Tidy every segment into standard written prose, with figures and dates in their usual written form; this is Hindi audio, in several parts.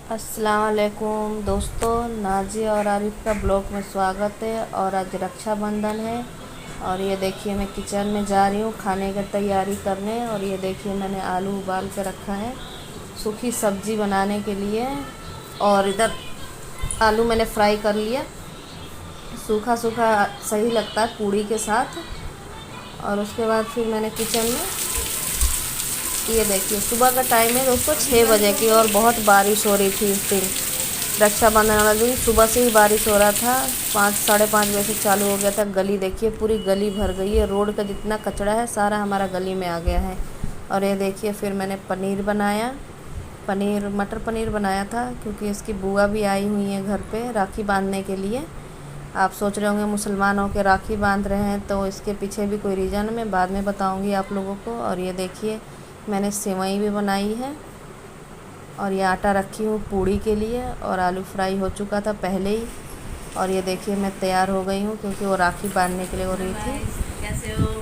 अस्सलाम वालेकुम दोस्तों, नाजी और आरिफ का ब्लॉग में स्वागत है। और आज रक्षाबंधन है और ये देखिए मैं किचन में जा रही हूँ खाने की तैयारी करने। और ये देखिए मैंने आलू उबाल के रखा है सूखी सब्जी बनाने के लिए। और इधर आलू मैंने फ्राई कर लिया, सूखा सूखा सही लगता है पूड़ी के साथ। और उसके बाद फिर मैंने किचन में, ये देखिए सुबह का टाइम है दोस्तों 6 बजे की, और बहुत बारिश हो रही थी इस दिन रक्षाबंधन वाला दिन। सुबह से ही बारिश हो रहा था, 5 साढ़े 5 बजे से चालू हो गया था। गली देखिए पूरी गली भर गई है, रोड का जितना कचरा है सारा हमारा गली में आ गया है। और ये देखिए फिर मैंने पनीर बनाया, पनीर मटर पनीर बनाया था, क्योंकि इसकी बुआ भी आई हुई है घर पे राखी बांधने के लिए। आप सोच रहे होंगे मुसलमानों के राखी बांध रहे हैं, तो इसके पीछे भी कोई रीज़न मैं बाद में बताऊंगी आप लोगों को। और ये देखिए मैंने सेवई भी बनाई है, और ये आटा रखी हूँ पूड़ी के लिए, और आलू फ्राई हो चुका था पहले ही। और ये देखिए मैं तैयार हो गई हूँ क्योंकि वो राखी बांधने के लिए हो रही थी। कैसे हो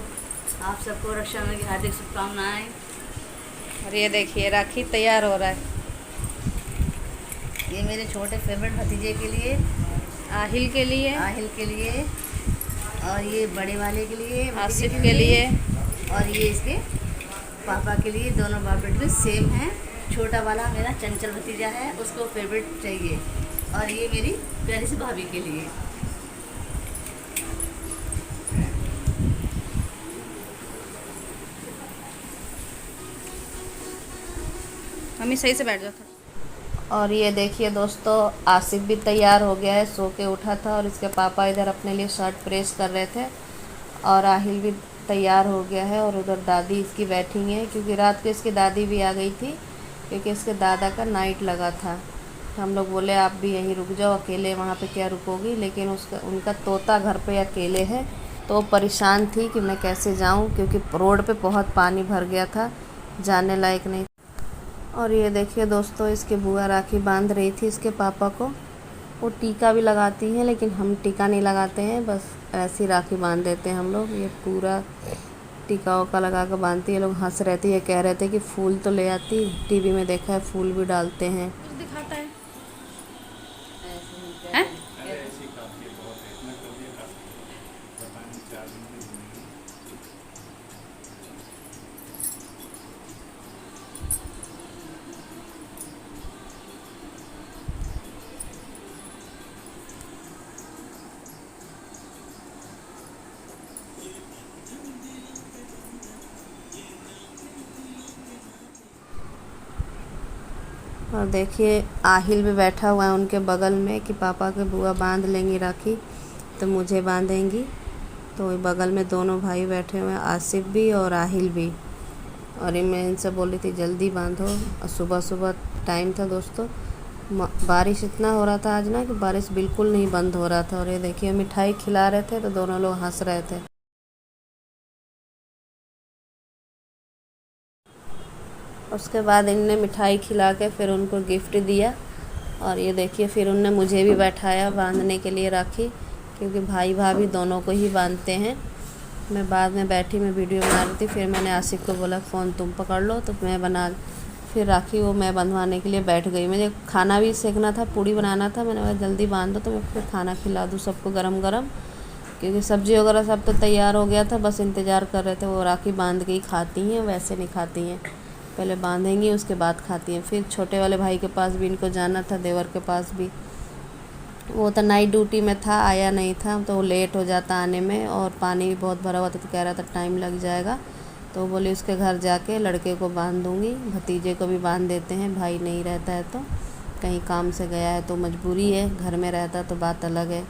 आप? सबको रक्षाबंधन की हार्दिक शुभकामनाएं। और ये देखिए राखी तैयार हो रहा है, ये मेरे छोटे फेवरेट भतीजे के लिए, आहिल के लिए, आहिल के लिए, और ये बड़े वाले के लिए, भतीजे आसिफ के लिए। और ये इसके पापा के लिए। दोनों बाप बेटे सेम हैं। छोटा वाला मेरा चंचल भतीजा है, उसको फेवरेट चाहिए। और ये मेरी प्यारी सी भाभी के लिए। मम्मी सही से बैठ जाओ था। और ये देखिए दोस्तों आसिफ भी तैयार हो गया है, सो के उठा था, और इसके पापा इधर अपने लिए शर्ट प्रेस कर रहे थे। और आहिल भी तैयार हो गया है, और उधर दादी इसकी बैठी है, क्योंकि रात को इसकी दादी भी आ गई थी, क्योंकि इसके दादा का नाइट लगा था। तो हम लोग बोले आप भी यहीं रुक जाओ, अकेले वहाँ पे क्या रुकोगी। लेकिन उसका उनका तोता घर पे अकेले है, तो परेशान थी कि मैं कैसे जाऊँ, क्योंकि रोड पे बहुत पानी भर गया था, जाने लायक नहीं। और ये देखिए दोस्तों इसके बुआ राखी बांध रही थी इसके पापा को। वो टीका भी लगाती हैं, लेकिन हम टीका नहीं लगाते हैं, बस ऐसी राखी बांध देते हैं हम लोग। ये पूरा टीका वोका लगा कर बांधती है। लोग हंस रहे थे, ये कह रहे थे कि फूल तो ले आती, टीवी में देखा है फूल भी डालते हैं। कुछ दिखाता है और देखिए आहिल भी बैठा हुआ है उनके बगल में कि पापा के बुआ बांध लेंगी राखी तो मुझे बांधेंगी। तो वही बगल में दोनों भाई बैठे हुए हैं, आसिफ भी और आहिल भी। और ये मैं इनसे बोल रही थी जल्दी बांधो। और सुबह सुबह टाइम था दोस्तों, बारिश इतना हो रहा था आज ना कि बारिश बिल्कुल नहीं बंद हो रहा था। और ये देखिए मिठाई खिला रहे थे तो दोनों लोग हंस रहे थे। उसके बाद इनने मिठाई खिला के फिर उनको गिफ्ट दिया। और ये देखिए फिर उनने मुझे भी बैठाया बांधने के लिए राखी, क्योंकि भाई भाभी दोनों को ही बांधते हैं। मैं बाद में बैठी, मैं वीडियो बना रही थी, फिर मैंने आसिफ को बोला फ़ोन तुम पकड़ लो, तो मैं बना फिर राखी वो मैं बंधवाने के लिए बैठ गई। मुझे खाना भी सेकना था, पूड़ी बनाना था। मैंने बोला जल्दी बांध दो तो मैं फिर खाना खिला दूँ सबको गरम गरम, क्योंकि सब्ज़ी वगैरह सब तो तैयार हो गया था, बस इंतज़ार कर रहे थे। वो राखी बांध के ही खाती हैं, वैसे नहीं खाती हैं, पहले बांधेंगी उसके बाद खाती हैं। फिर छोटे वाले भाई के पास भी इनको जाना था, देवर के पास भी। वो तो नाइट ड्यूटी में था, आया नहीं था, तो वो लेट हो जाता आने में, और पानी भी बहुत भरा हुआ था, तो कह रहा था टाइम लग जाएगा। तो बोले उसके घर जाके लड़के को बांध दूँगी, भतीजे को भी बांध देते हैं, भाई नहीं रहता है तो कहीं काम से गया है तो मजबूरी है, घर में रहता तो बात अलग है।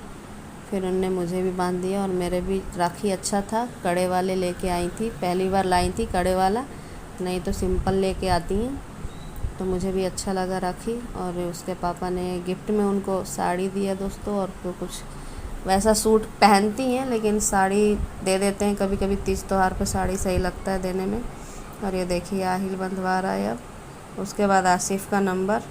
फिर उनने मुझे भी बांध दिया। और मेरे भी राखी अच्छा था, कड़े वाले लेके आई थी, पहली बार लाई थी कड़े वाला, नहीं तो सिंपल लेके आती हैं। तो मुझे भी अच्छा लगा राखी। और उसके पापा ने गिफ्ट में उनको साड़ी दिया दोस्तों, और कुछ वैसा सूट पहनती हैं लेकिन साड़ी दे देते हैं कभी कभी, तीज त्योहार पे साड़ी सही लगता है देने में। और ये देखिए आहिल बंधवा रहा है अब। उसके बाद आसिफ का नंबर।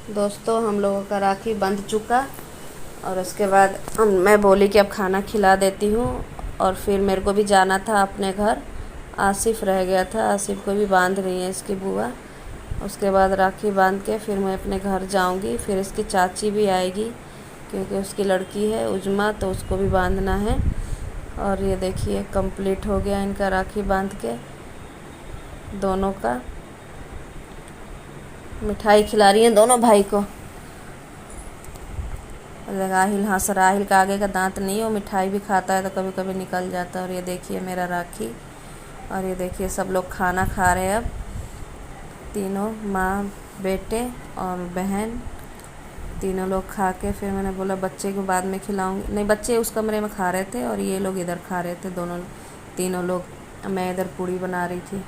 दोस्तों हम लोगों का राखी बंध चुका और उसके बाद मैं बोली कि अब खाना खिला देती हूँ। और फिर मेरे को भी जाना था अपने घर, आसिफ रह गया था, आसिफ को भी बांध रही है इसकी बुआ। उसके बाद राखी बांध के फिर मैं अपने घर जाऊंगी। फिर इसकी चाची भी आएगी क्योंकि उसकी लड़की है उजमा, तो उसको भी बांधना है। और ये देखिए कंप्लीट हो गया इनका राखी बांध के दोनों का। मिठाई खिला रही हैं दोनों भाई को। राहिल हंस रहा, राहिल का आगे का दांत नहीं है, वो मिठाई भी खाता है तो कभी कभी निकल जाता है। और ये देखिए मेरा राखी। और ये देखिए सब लोग खाना खा रहे हैं अब, तीनों माँ बेटे और बहन, तीनों लोग खा के फिर मैंने बोला बच्चे को बाद में खिलाऊंगी। नहीं, बच्चे उस कमरे में खा रहे थे और ये लोग इधर खा रहे थे, तीनों लोग। मैं इधर पूड़ी बना रही थी।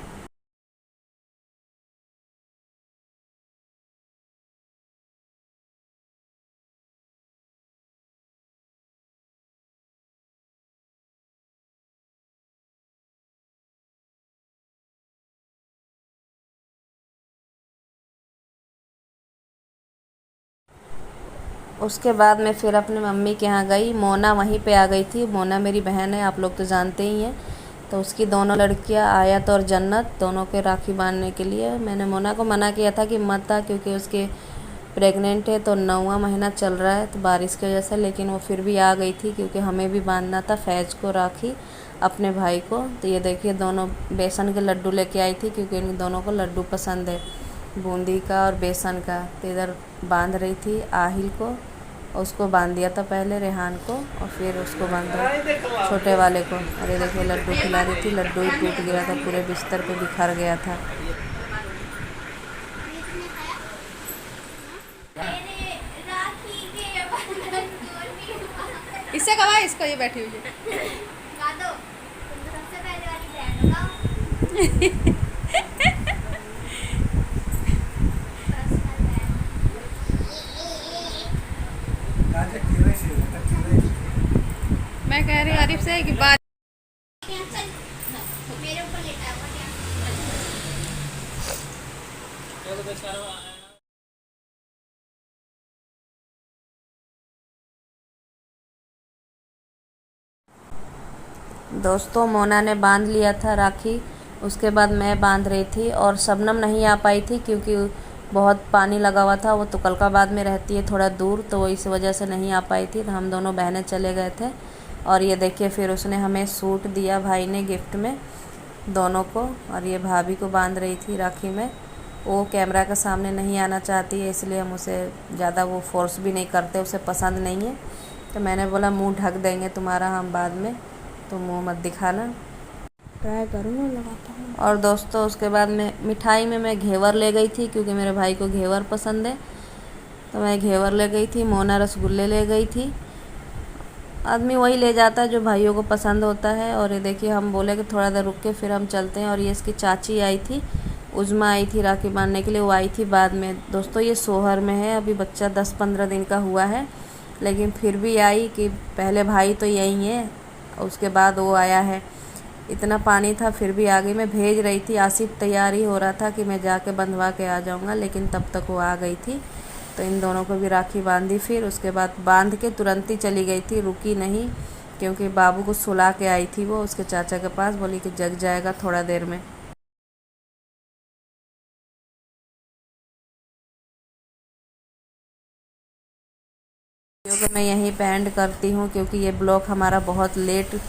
उसके बाद मैं फिर अपने मम्मी के यहाँ गई। मोना वहीं पे आ गई थी। मोना मेरी बहन है, आप लोग तो जानते ही हैं। तो उसकी दोनों लड़कियाँ आयत और जन्नत, दोनों के राखी बांधने के लिए मैंने मोना को मना किया था कि मत आ, क्योंकि उसके प्रेग्नेंट है, तो 9वां महीना चल रहा है तो बारिश की वजह से। लेकिन वो फिर भी आ गई थी क्योंकि हमें भी बांधना था फैज को राखी, अपने भाई को। तो ये देखिए दोनों बेसन के लड्डू लेके आई थी क्योंकि इन दोनों को लड्डू पसंद है, बूंदी का और बेसन का। तो इधर बांध रही थी आहिल को, उसको बांध दिया था पहले रेहान को और फिर उसको बांधा छोटे वाले को। और ये देखिए लड्डू खिला रही थी, लड्डू ही टूट गया था, पूरे बिस्तर पे बिखर गया था। इससे कहा इसको, ये बैठी हुई है। मैं कह रही आरिफ से कि बात दोस्तों मोना ने बांध लिया था राखी, उसके बाद मैं बांध रही थी। और शबनम नहीं आ पाई थी क्योंकि बहुत पानी लगा हुआ था। वो तुगलकाबाद में रहती है थोड़ा दूर, तो वो इस वजह से नहीं आ पाई थी। तो हम दोनों बहनें चले गए थे। और ये देखिए फिर उसने हमें सूट दिया भाई ने गिफ्ट में दोनों को। और ये भाभी को बांध रही थी राखी में। वो कैमरा के सामने नहीं आना चाहती है, इसलिए हम उसे ज़्यादा वो फोर्स भी नहीं करते, उसे पसंद नहीं है। तो मैंने बोला मुंह ढक देंगे तुम्हारा हम बाद में, तो मुंह मत दिखाना, ट्राई करूँगा लगाता हूँ। और दोस्तों उसके बाद में मिठाई में मैं घेवर ले गई थी क्योंकि मेरे भाई को घेवर पसंद है, तो मैं घेवर ले गई थी। मोना रसगुल्ले ले गई थी। आदमी वही ले जाता है जो भाइयों को पसंद होता है। और ये देखिए हम बोले कि थोड़ा देर रुक के फिर हम चलते हैं। और ये इसकी चाची आई थी, उजमा आई थी राखी बांधने के लिए, वो आई थी बाद में। दोस्तों ये सोहर में है, अभी बच्चा 10-15 दिन का हुआ है, लेकिन फिर भी आई कि पहले भाई तो यही है, उसके बाद वो आया है। इतना पानी था फिर भी आ गई। मैं भेज रही थी, आसिफ तैयार ही हो रहा था कि मैं जाके बंधवा के आ जाऊंगा, लेकिन तब तक वो आ गई थी। तो इन दोनों को भी राखी बांधी। फिर उसके बाद बांध के तुरंत ही चली गई थी, रुकी नहीं, क्योंकि बाबू को सुला के आई थी वो उसके चाचा के पास, बोली कि जग जाएगा थोड़ा देर में। क्योंकि मैं यहीं पे एंड करती हूँ क्योंकि ये ब्लॉग हमारा बहुत लेट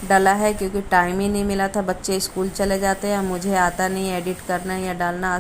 डला है, क्योंकि टाइम ही नहीं मिला था। बच्चे स्कूल चले जाते हैं, मुझे आता नहीं एडिट करना या डालना।